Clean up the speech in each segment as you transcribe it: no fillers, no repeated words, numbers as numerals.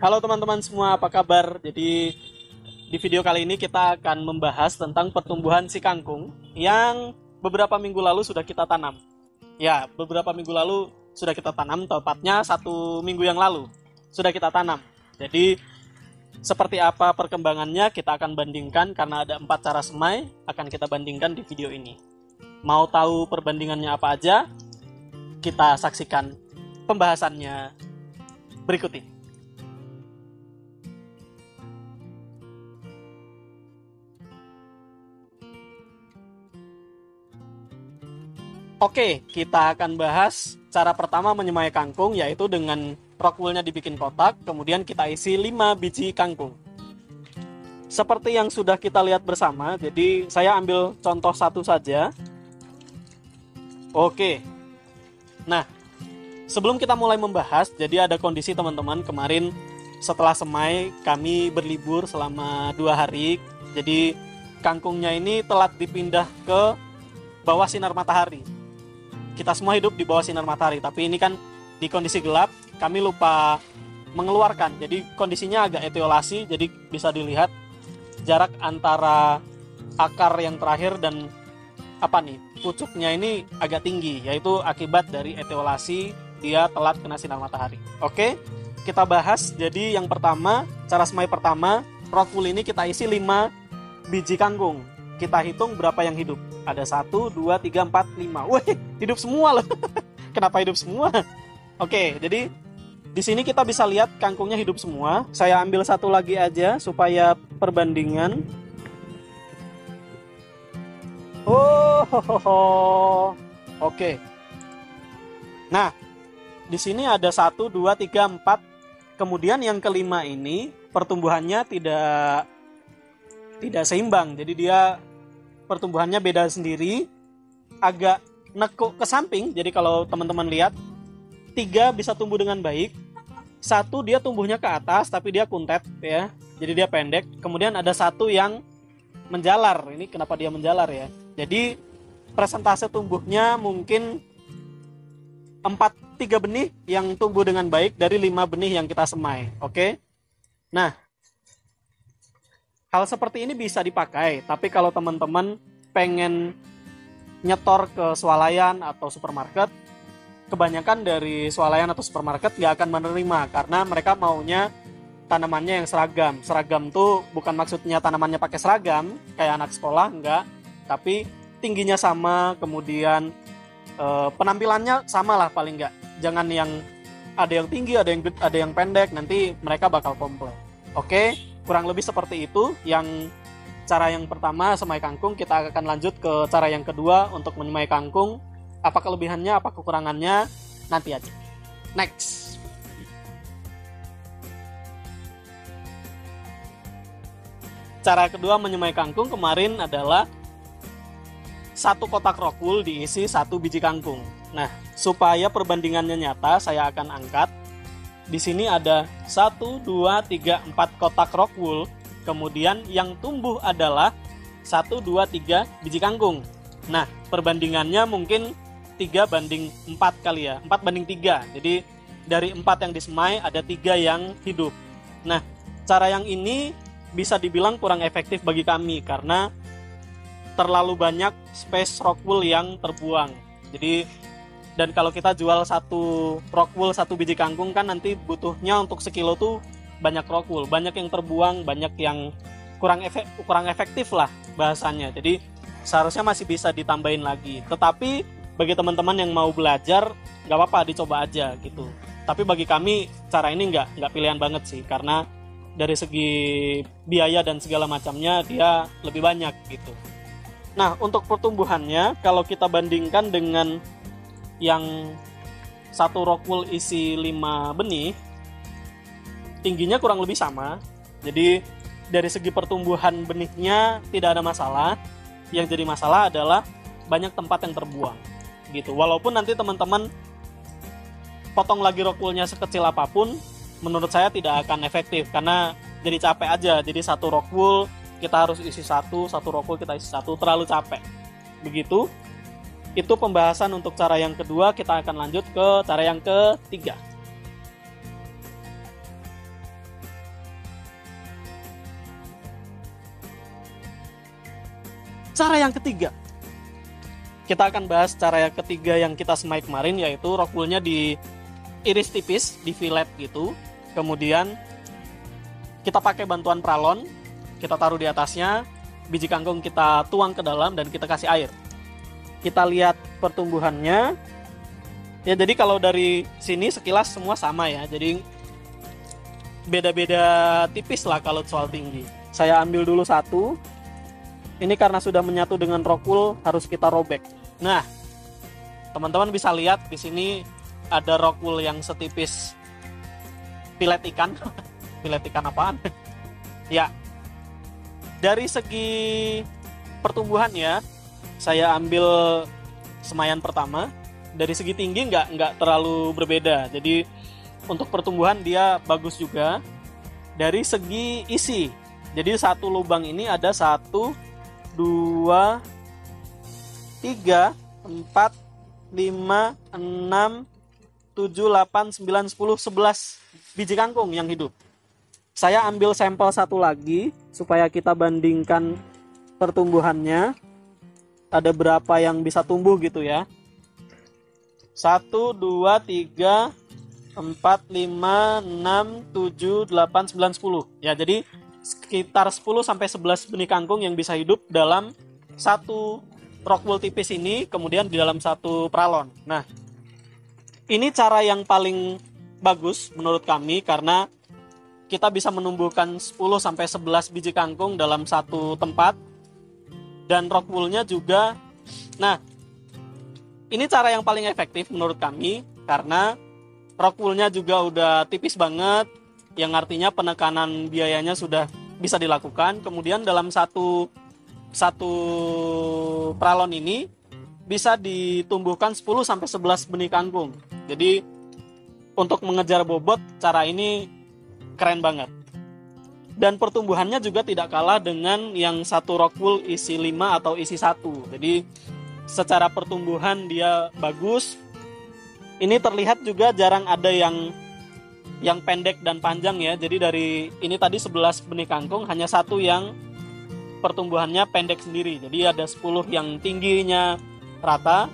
Halo teman-teman semua, apa kabar? Jadi di video kali ini kita akan membahas tentang pertumbuhan si kangkung yang beberapa minggu lalu sudah kita tanam. Ya, beberapa minggu lalu sudah kita tanam, tepatnya 1 minggu yang lalu sudah kita tanam. Jadi seperti apa perkembangannya kita akan bandingkan karena ada 4 cara semai akan kita bandingkan di video ini. Mau tahu perbandingannya apa aja? Kita saksikan pembahasannya berikut ini. Oke, kita akan bahas cara pertama menyemai kangkung, yaitu dengan rockwoolnya dibikin kotak, kemudian kita isi 5 biji kangkung. Seperti yang sudah kita lihat bersama, jadi saya ambil contoh satu saja. Oke, nah sebelum kita mulai membahas, jadi ada kondisi teman-teman, kemarin setelah semai kami berlibur selama 2 hari, jadi kangkungnya ini telat dipindah ke bawah sinar matahari. Kita semua hidup di bawah sinar matahari, tapi ini kan di kondisi gelap, kami lupa mengeluarkan. Jadi kondisinya agak etiolasi, jadi bisa dilihat jarak antara akar yang terakhir dan pucuknya ini agak tinggi, yaitu akibat dari etiolasi, dia telat kena sinar matahari. Oke, kita bahas. Jadi yang pertama, cara semai pertama, rockwool ini kita isi 5 biji kangkung. Kita hitung berapa yang hidup. Ada 1, 2, 3, 4, 5. Wih, hidup semua loh. Kenapa hidup semua? Oke, jadi di sini kita bisa lihat kangkungnya hidup semua. Saya ambil satu lagi aja supaya perbandingan. Oke. Nah, di sini ada 1, 2, 3, 4. Kemudian yang kelima ini pertumbuhannya tidak seimbang. Jadi dia pertumbuhannya beda sendiri, agak nekuk ke samping. Jadi kalau teman-teman lihat, 3 bisa tumbuh dengan baik, 1 dia tumbuhnya ke atas tapi dia kuntet ya, jadi dia pendek. Kemudian ada 1 yang menjalar. Ini kenapa dia menjalar ya? Jadi presentase tumbuhnya mungkin 3 benih yang tumbuh dengan baik dari 5 benih yang kita semai. Oke. Nah, hal seperti ini bisa dipakai, tapi kalau teman-teman pengen nyetor ke swalayan atau supermarket, kebanyakan dari swalayan atau supermarket nggak akan menerima karena mereka maunya tanamannya yang seragam. Seragam tuh bukan maksudnya tanamannya pakai seragam kayak anak sekolah, enggak, tapi tingginya sama, kemudian penampilannya sama lah paling nggak. Jangan yang ada yang tinggi, ada yang pendek, nanti mereka bakal komplain. Oke, kurang lebih seperti itu yang cara yang pertama semai kangkung. Kita akan lanjut ke cara yang kedua untuk menyemai kangkung. Apa kelebihannya, apa kekurangannya, nanti aja. Next. Cara kedua menyemai kangkung kemarin adalah 1 kotak rockwool diisi 1 biji kangkung. Nah, supaya perbandingannya nyata, saya akan angkat. Di sini ada 1, 2, 3, 4 kotak rockwool. Kemudian yang tumbuh adalah 1, 2, 3 biji kangkung. Nah, perbandingannya mungkin 3 banding 4 kali ya. 4 banding 3. Jadi dari 4 yang disemai ada 3 yang hidup. Nah, cara yang ini bisa dibilang kurang efektif bagi kami karena terlalu banyak space rockwool yang terbuang. Jadi, dan kalau kita jual 1 rockwool 1 biji kangkung kan nanti butuhnya untuk sekilo tuh banyak rockwool, banyak yang terbuang, banyak yang kurang efektif lah bahasanya. Jadi seharusnya masih bisa ditambahin lagi. Tetapi bagi teman-teman yang mau belajar, nggak apa-apa, dicoba aja gitu. Tapi bagi kami cara ini nggak pilihan banget sih, karena dari segi biaya dan segala macamnya dia lebih banyak gitu. Nah, untuk pertumbuhannya kalau kita bandingkan dengan yang 1 rockwool isi 5 benih, tingginya kurang lebih sama. Jadi dari segi pertumbuhan benihnya tidak ada masalah. Yang jadi masalah adalah banyak tempat yang terbuang gitu. Walaupun nanti teman-teman potong lagi rockwoolnya sekecil apapun, menurut saya tidak akan efektif karena jadi capek aja. Jadi 1 rockwool kita harus isi 1 rockwool kita isi 1, terlalu capek. Begitu. Itu pembahasan untuk cara yang kedua. Kita akan lanjut ke cara yang ketiga. Cara yang ketiga, kita akan bahas cara yang ketiga yang kita semai kemarin, yaitu rockwoolnya diiris tipis, di fillet gitu. Kemudian kita pakai bantuan pralon, kita taruh di atasnya, biji kangkung kita tuang ke dalam dan kita kasih air. Kita lihat pertumbuhannya. Ya, jadi kalau dari sini sekilas semua sama ya. Jadi beda-beda tipis lah kalau soal tinggi. Saya ambil dulu satu. Ini karena sudah menyatu dengan rockwool, harus kita robek. Nah, teman-teman bisa lihat di sini ada rockwool yang setipis filet ikan. Filet ikan apaan? Ya. Dari segi pertumbuhan ya, saya ambil semaian pertama. Dari segi tinggi nggak terlalu berbeda. Jadi untuk pertumbuhan dia bagus juga. Dari segi isi, jadi satu lubang ini ada 1, 2, 3, 4, 5, 6, 7, 8, 9, 10, 11 biji kangkung yang hidup. Saya ambil sampel satu lagi supaya kita bandingkan pertumbuhannya. Ada berapa yang bisa tumbuh gitu ya. 1, 2, 3, 4, 5, 6, 7, 8, 9, 10. Ya, jadi sekitar 10 sampai 11 benih kangkung yang bisa hidup dalam satu rockwool tipis ini, kemudian di dalam satu pralon. Nah, ini cara yang paling bagus menurut kami karena kita bisa menumbuhkan 10 sampai 11 biji kangkung dalam satu tempat dan rockwoolnya juga. Nah, ini cara yang paling efektif menurut kami karena rockwoolnya juga udah tipis banget, yang artinya penekanan biayanya sudah bisa dilakukan. Kemudian dalam satu pralon ini bisa ditumbuhkan 10 sampai 11 benih kangkung. Jadi untuk mengejar bobot, cara ini keren banget. Dan pertumbuhannya juga tidak kalah dengan yang satu rockwool isi 5 atau isi 1. Jadi secara pertumbuhan dia bagus. Ini terlihat juga jarang ada yang pendek dan panjang ya. Jadi dari ini tadi 11 benih kangkung, hanya satu yang pertumbuhannya pendek sendiri. Jadi ada 10 yang tingginya rata,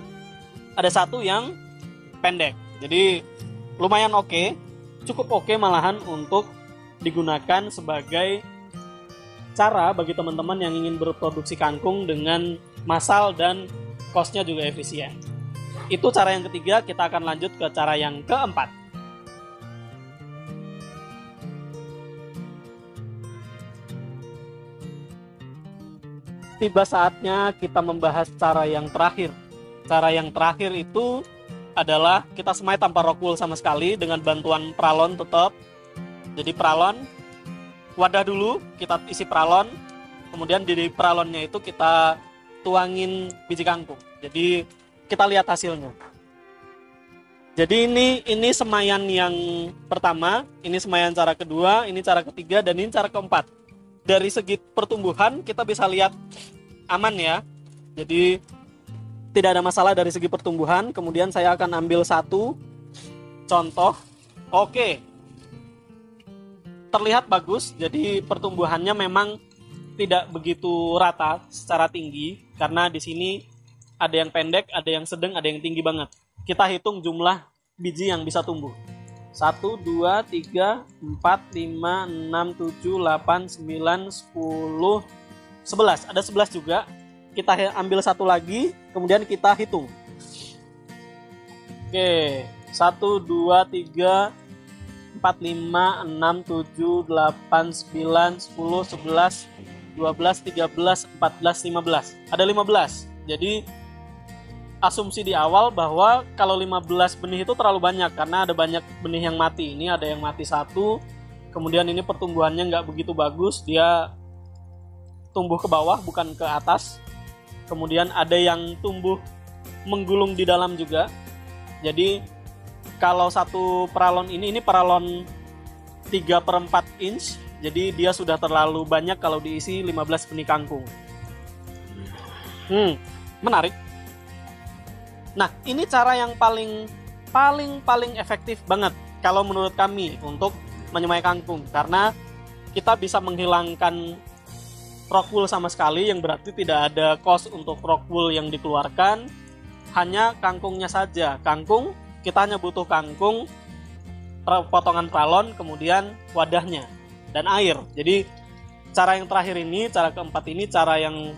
ada satu yang pendek. Jadi lumayan oke, cukup oke malahan untuk digunakan sebagai cara bagi teman-teman yang ingin berproduksi kangkung dengan massal dan cost-nya juga efisien. Itu cara yang ketiga. Kita akan lanjut ke cara yang keempat. Tiba saatnya kita membahas cara yang terakhir. Cara yang terakhir itu adalah kita semai tanpa rockwool sama sekali dengan bantuan pralon tetap. Jadi pralon, wadah dulu, kita isi pralon, kemudian di pralonnya itu kita tuangin biji kangkung. Jadi kita lihat hasilnya. Jadi ini semaian yang pertama, ini semaian cara kedua, ini cara ketiga, dan ini cara keempat. Dari segi pertumbuhan kita bisa lihat aman ya. Jadi tidak ada masalah dari segi pertumbuhan. Kemudian saya akan ambil satu contoh. Oke. Terlihat bagus. Jadi pertumbuhannya memang tidak begitu rata secara tinggi karena di sini ada yang pendek, ada yang sedang, ada yang tinggi banget. Kita hitung jumlah biji yang bisa tumbuh. 1, 2, 3, 4, 5, 6, 7, 8, 9, 10, 11. Ada 11 juga. Kita ambil satu lagi, kemudian kita hitung. Oke, 1, 2, 3, 4, 5, 6, 7, 8, 9, 10, 11, 12, 13, 14, 15. Ada 15. Jadi asumsi di awal bahwa kalau 15 benih itu terlalu banyak karena ada banyak benih yang mati. Ini ada yang mati satu, kemudian ini pertumbuhannya nggak begitu bagus, dia tumbuh ke bawah bukan ke atas. Kemudian ada yang tumbuh menggulung di dalam juga. Jadi kalau satu peralon ini peralon 3/4 inch, jadi dia sudah terlalu banyak kalau diisi 15 benih kangkung. Menarik. Nah, ini cara yang paling efektif banget kalau menurut kami untuk menyemai kangkung, karena kita bisa menghilangkan rock wool sama sekali, yang berarti tidak ada cost untuk rock wool yang dikeluarkan, hanya kangkungnya saja. Kangkung, kita hanya butuh kangkung, potongan pralon, kemudian wadahnya, dan air. Jadi cara yang terakhir ini, cara keempat ini, cara yang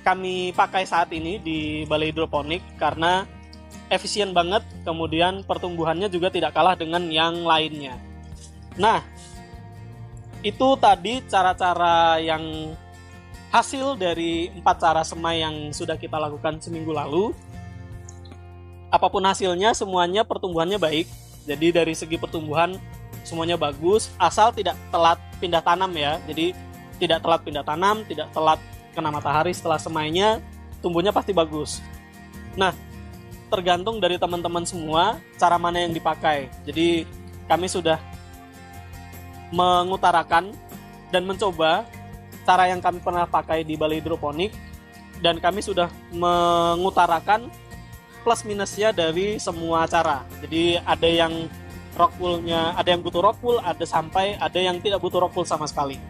kami pakai saat ini di balai hidroponik karena efisien banget, kemudian pertumbuhannya juga tidak kalah dengan yang lainnya. Nah, itu tadi cara-cara yang hasil dari 4 cara semai yang sudah kita lakukan seminggu lalu. Apapun hasilnya, semuanya pertumbuhannya baik. Jadi dari segi pertumbuhan semuanya bagus, asal tidak telat pindah tanam ya. Jadi tidak telat pindah tanam, tidak telat kena matahari setelah semainya, tumbuhnya pasti bagus. Nah, tergantung dari teman-teman semua cara mana yang dipakai. Jadi kami sudah mengutarakan dan mencoba cara yang kami pernah pakai di balai hidroponik, dan kami sudah mengutarakan plus minusnya dari semua cara. Jadi ada yang rock wool-nya, ada yang butuh rock wool, ada yang tidak butuh rock wool sama sekali.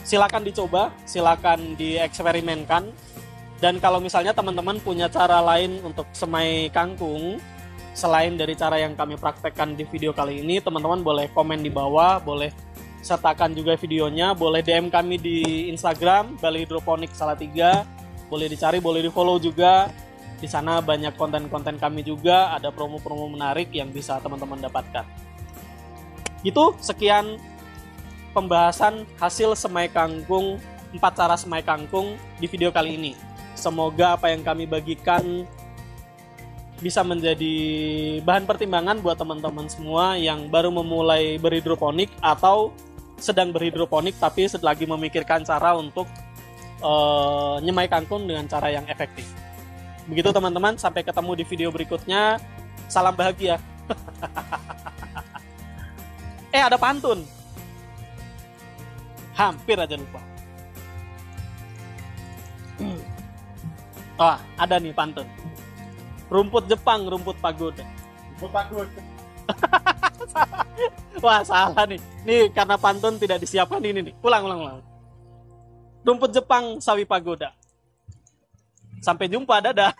Silakan dicoba, silakan dieksperimenkan. Dan kalau misalnya teman-teman punya cara lain untuk semai kangkung selain dari cara yang kami praktekkan di video kali ini, teman-teman boleh komen di bawah, boleh sertakan juga videonya, boleh DM kami di Instagram Balai Hidroponik Salatiga, boleh dicari, boleh di follow juga. Di sana banyak konten-konten kami juga, ada promo-promo menarik yang bisa teman-teman dapatkan. Gitu, sekian pembahasan hasil semai kangkung, 4 cara semai kangkung di video kali ini. Semoga apa yang kami bagikan bisa menjadi bahan pertimbangan buat teman-teman semua yang baru memulai berhidroponik atau sedang berhidroponik tapi lagi memikirkan cara untuk nyemai kangkung dengan cara yang efektif. Begitu teman-teman, sampai ketemu di video berikutnya. Salam bahagia. Ada pantun. Hampir aja lupa. Ada nih pantun. Rumput Jepang, rumput pagoda. Rumput pagoda. Wah, salah nih. Nih karena pantun tidak disiapkan ini nih. Ulang. Rumput Jepang, sawi pagoda. Sampai jumpa, dadah.